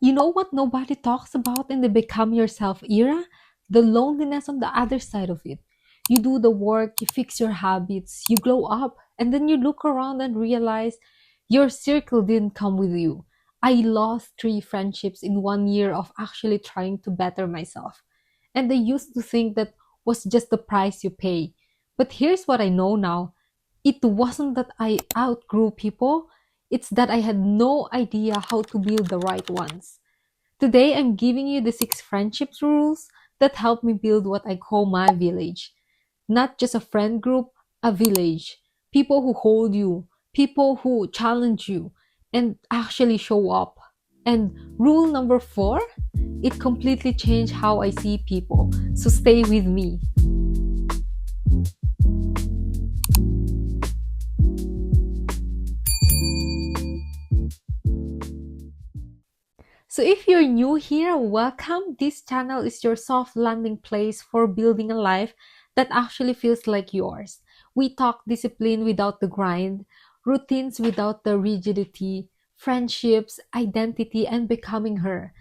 you know what nobody talks about in the become yourself era? The loneliness on the other side of it. You do the work, you fix your habits, you glow up, and then you look around and realize your circle didn't come with you. I lost three friendships in 1 year of actually trying to better myself. And I used to think that was just the price you pay. But here's what I know now. It wasn't that I outgrew people, it's that I had no idea how to build the right ones. Today, I'm giving you the 6 friendships rules that help me build what I call my village. Not just a friend group, a village. People who hold you, people who challenge you, and actually show up. And rule number 4, it completely changed how I see people. So stay with me. So if you're new here, welcome. This channel is your soft landing place for building a life that actually feels like yours. We talk discipline without the grind, routines without the rigidity, friendships, identity, and becoming her,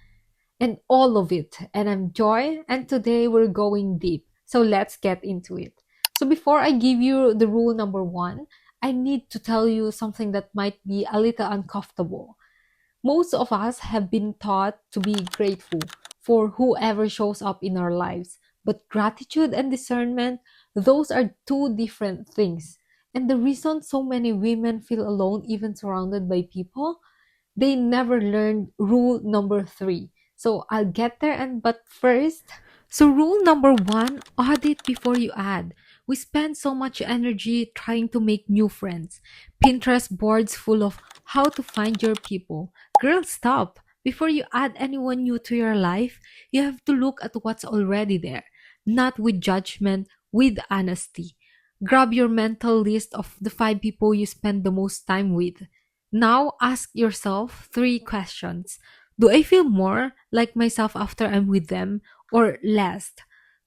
and all of it. And I'm Joy, and today we're going deep. So let's get into it. So before I give you the rule number 1, I need to tell you something that might be a little uncomfortable. Most of us have been taught to be grateful for whoever shows up in our lives. But gratitude and discernment, those are two different things. And the reason so many women feel alone, even surrounded by people, they never learned rule number 3. So I'll get there, but first, so rule number 1, audit before you add. We spend so much energy trying to make new friends. Pinterest boards full of how to find your people. Girl, stop. Before you add anyone new to your life, you have to look at what's already there, not with judgment, with honesty. Grab your mental list of the 5 people you spend the most time with. Now ask yourself 3 questions. Do I feel more like myself after I'm with them, or less?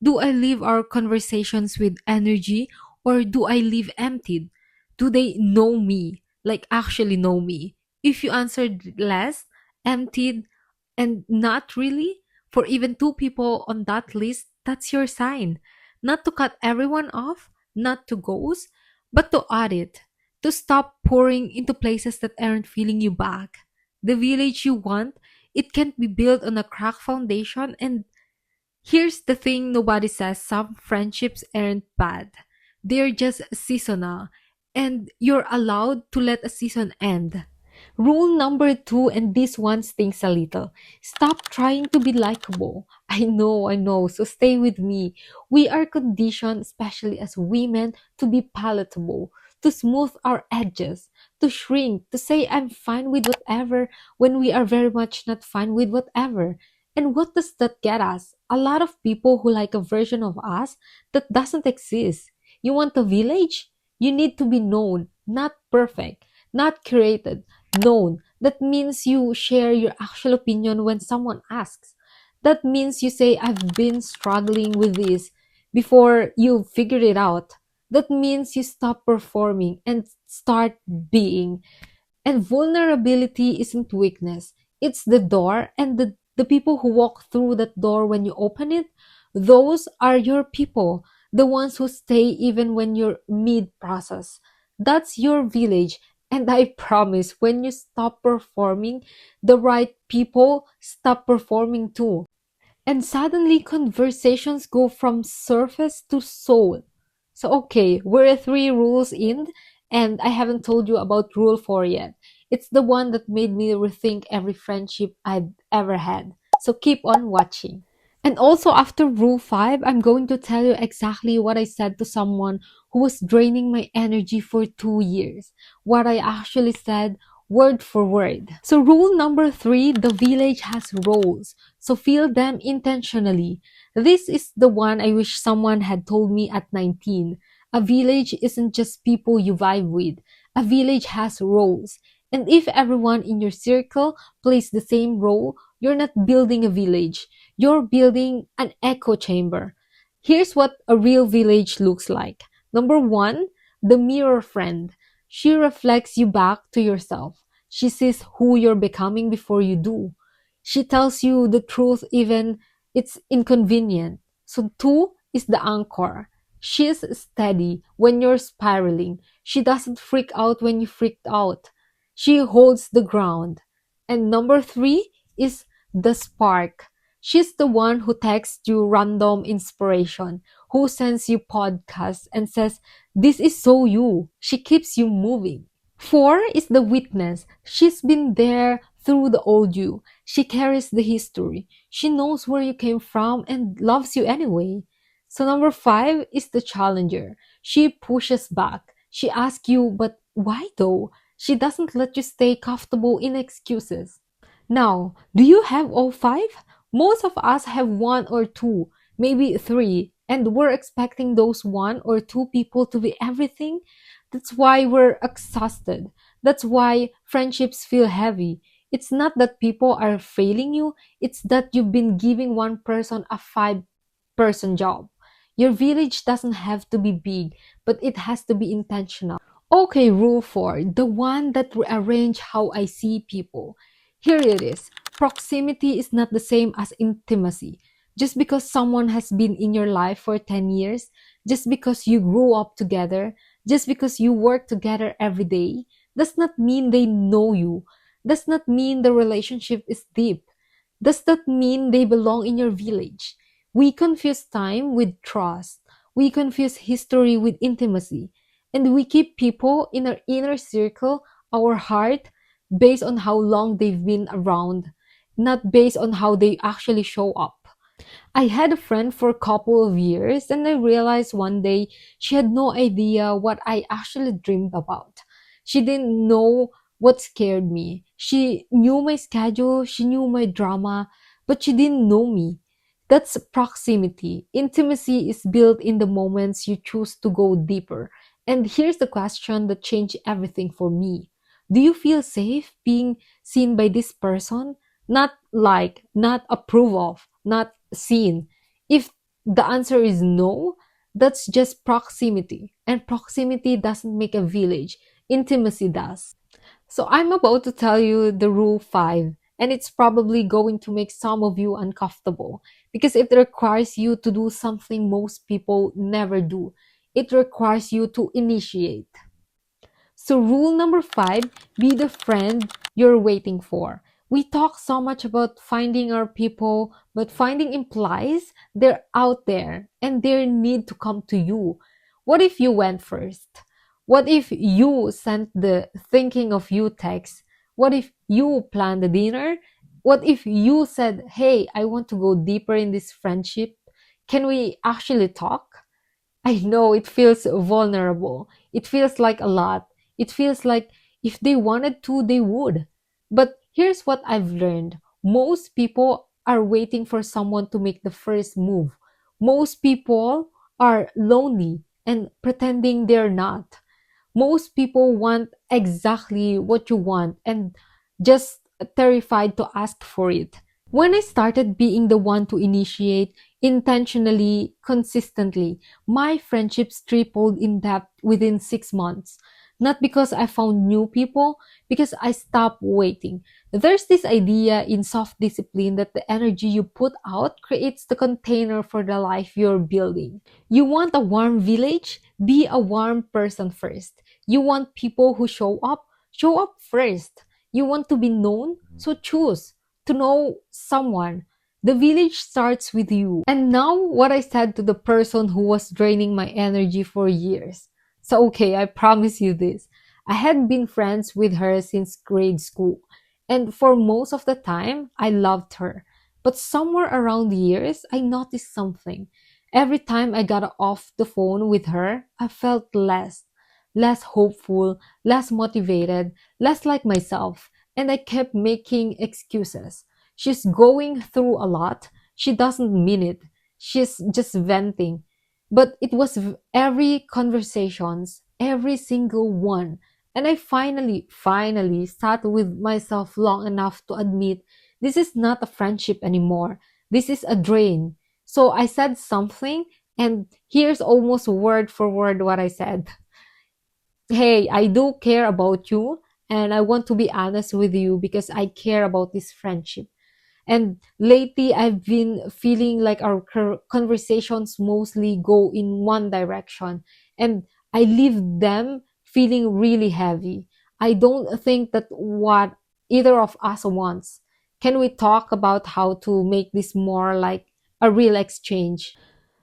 Do I leave our conversations with energy, or do I leave emptied? Do they know me, like actually know me? If you answered less, emptied, and not really, for even 2 people on that list, that's your sign. Not to cut everyone off, not to ghost, but to audit, to stop pouring into places that aren't feeling you back. The village you want, it can't be built on a cracked foundation. And here's the thing nobody says: some friendships aren't bad. They're just seasonal. And you're allowed to let a season end. Rule number 2, and this one stings a little. Stop trying to be likable. I know, so stay with me. We are conditioned, especially as women, to be palatable, to smooth our edges, to shrink, to say I'm fine with whatever when we are very much not fine with whatever. And what does that get us? A lot of people who like a version of us that doesn't exist. You want a village? You need to be known, not perfect, not curated, known. That means you share your actual opinion when someone asks. That means you say, I've been struggling with this before you figured it out. That means you stop performing and start being. And vulnerability isn't weakness, it's the door, and the people who walk through that door when you open it, those are your people. The ones who stay even when you're mid process. That's your village. And I promise, when you stop performing, the right people stop performing too. And suddenly conversations go from surface to soul. So okay, we're 3 rules in, and I haven't told you about rule 4 yet. It's the one that made me rethink every friendship I've ever had. So keep on watching. And also after rule 5, I'm going to tell you exactly what I said to someone who was draining my energy for 2 years. What I actually said word for word. So rule number 3, the village has roles. So fill them intentionally. This is the one I wish someone had told me at 19. A village isn't just people you vibe with. A village has roles. And if everyone in your circle plays the same role, you're not building a village. You're building an echo chamber. Here's what a real village looks like. Number 1, the mirror friend. She reflects you back to yourself. She sees who you're becoming before you do. She tells you the truth even it's inconvenient. So 2 is the anchor. She's steady when you're spiraling. She doesn't freak out when you freaked out. She holds the ground. And number 3 is the spark. She's the one who texts you random inspiration, who sends you podcasts and says, "This is so you." She keeps you moving. 4 is the witness. She's been there through the old you. She carries the history. She knows where you came from and loves you anyway. So number 5 is the challenger. She pushes back. She asks you, but why though? She doesn't let you stay comfortable in excuses. Now, do you have all 5? Most of us have 1 or 2, maybe 3, and we're expecting those 1 or 2 people to be everything. That's why we're exhausted. That's why friendships feel heavy. It's not that people are failing you, it's that you've been giving one person a five-person job. Your village doesn't have to be big, but it has to be intentional. Okay, rule 4, the one that rearrange how I see people. Here it is. Proximity is not the same as intimacy. Just because someone has been in your life for 10 years, just because you grew up together, just because you work together every day, does not mean they know you. Does not mean the relationship is deep. Does that mean they belong in your village? We confuse time with trust. We confuse history with intimacy. And we keep people in our inner circle, our heart, based on how long they've been around, not based on how they actually show up. I had a friend for a couple of years, and I realized one day she had no idea what I actually dreamed about. She didn't know what scared me. She knew my schedule, she knew my drama, but she didn't know me. That's proximity. Intimacy is built in the moments you choose to go deeper. And here's the question that changed everything for me. Do you feel safe being seen by this person? Not like, not approve of, not seen. If the answer is no, that's just proximity. And proximity doesn't make a village, intimacy does. So I'm about to tell you the rule 5, and it's probably going to make some of you uncomfortable because it requires you to do something most people never do. It requires you to initiate. So rule number 5, be the friend you're waiting for. We talk so much about finding our people, but finding implies they're out there and they need to come to you. What if you went first? What if you sent the thinking of you text? What if you planned the dinner? What if you said, "Hey, I want to go deeper in this friendship. Can we actually talk?" I know it feels vulnerable. It feels like a lot. It feels like if they wanted to, they would. But here's what I've learned. Most people are waiting for someone to make the first move. Most people are lonely and pretending they're not. Most people want exactly what you want and just terrified to ask for it. When I started being the one to initiate intentionally, consistently, my friendships tripled in depth within 6 months. Not because I found new people, because I stopped waiting. There's this idea in soft discipline that the energy you put out creates the container for the life you're building. You want a warm village? Be a warm person first. You want people who show up? Show up first. You want to be known? So choose to know someone. The village starts with you. And now, what I said to the person who was draining my energy for years. So, okay, I promise you this. I had been friends with her since grade school. And for most of the time, I loved her. But somewhere around the years, I noticed something. Every time I got off the phone with her, I felt less hopeful, less motivated, less like myself. And I kept making excuses. She's going through a lot. She doesn't mean it. She's just venting. But it was every conversations, every single one. And I finally sat with myself long enough to admit this is not a friendship anymore. This is a drain. So I said something, and here's almost word for word what I said. "Hey, I do care about you, and I want to be honest with you because I care about this friendship." And lately, I've been feeling like our conversations mostly go in one direction, and I leave them feeling really heavy. I don't think that what either of us wants. Can we talk about how to make this more like a real exchange?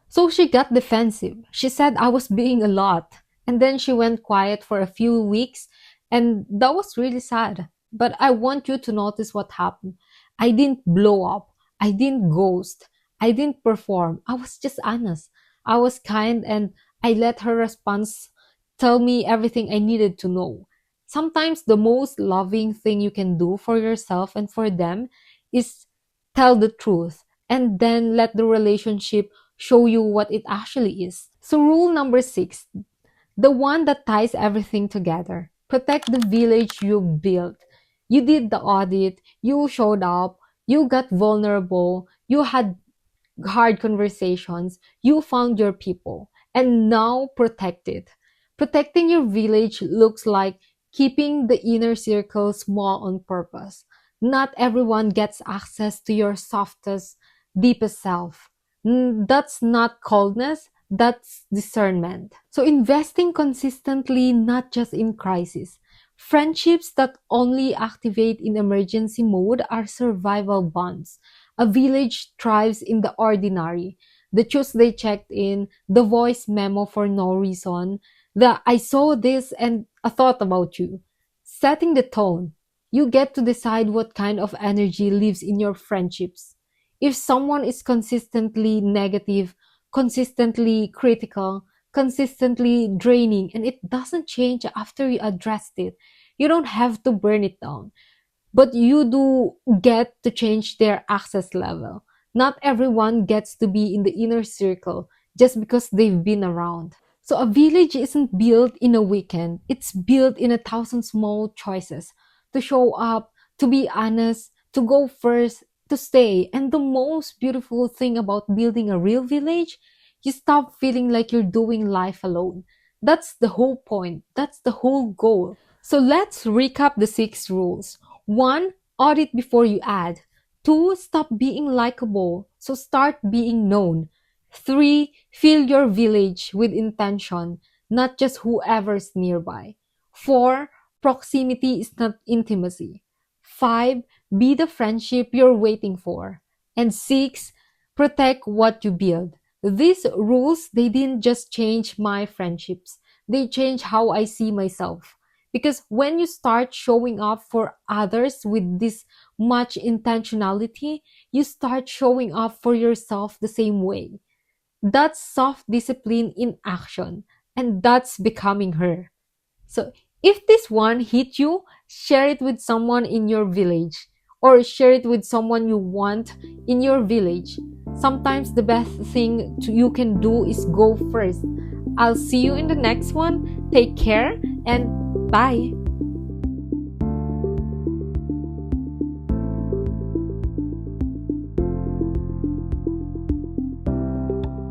So she got defensive. She said I was being a lot. And then she went quiet for a few weeks. And that was really sad. But I want you to notice what happened. I didn't blow up. I didn't ghost. I didn't perform. I was just honest. I was kind and I let her response tell me everything I needed to know. Sometimes the most loving thing you can do for yourself and for them is tell the truth and then let the relationship show you what it actually is. So, rule number 6, the one that ties everything together: protect the village you built. You did the audit, you showed up, you got vulnerable, you had hard conversations, you found your people, and now protect it. Protecting your village looks like keeping the inner circle small on purpose. Not everyone gets access to your softest, deepest self. That's not coldness, that's discernment. So investing consistently, not just in crisis. Friendships that only activate in emergency mode are survival bonds. A village thrives in the ordinary. The Tuesday checked in, the voice memo for no reason, the I saw this and I thought about you. Setting the tone. You get to decide what kind of energy lives in your friendships. If someone is consistently negative, consistently critical, consistently draining, and it doesn't change after you addressed it, you don't have to burn it down, but you do get to change their access level. Not everyone gets to be in the inner circle just because they've been around. So a village isn't built in a weekend. It's built in 1,000 small choices: to show up, to be honest, to go first, to stay. And the most beautiful thing about building a real village, you stop feeling like you're doing life alone. That's the whole point. That's the whole goal. So let's recap the 6 rules. 1. Audit before you add. 2. Stop being likable. So start being known. 3. Fill your village with intention, not just whoever's nearby. 4. Proximity is not intimacy. 5. Be the friendship you're waiting for. And 6. Protect what you build. These rules, they didn't just change my friendships. They change how I see myself. Because when you start showing up for others with this much intentionality, you start showing up for yourself the same way. That's soft discipline in action, and that's becoming her. So, if this one hit you, share it with someone in your village, or share it with someone you want in your village. Sometimes the best thing you can do is go first. I'll see you in the next one. Take care and bye.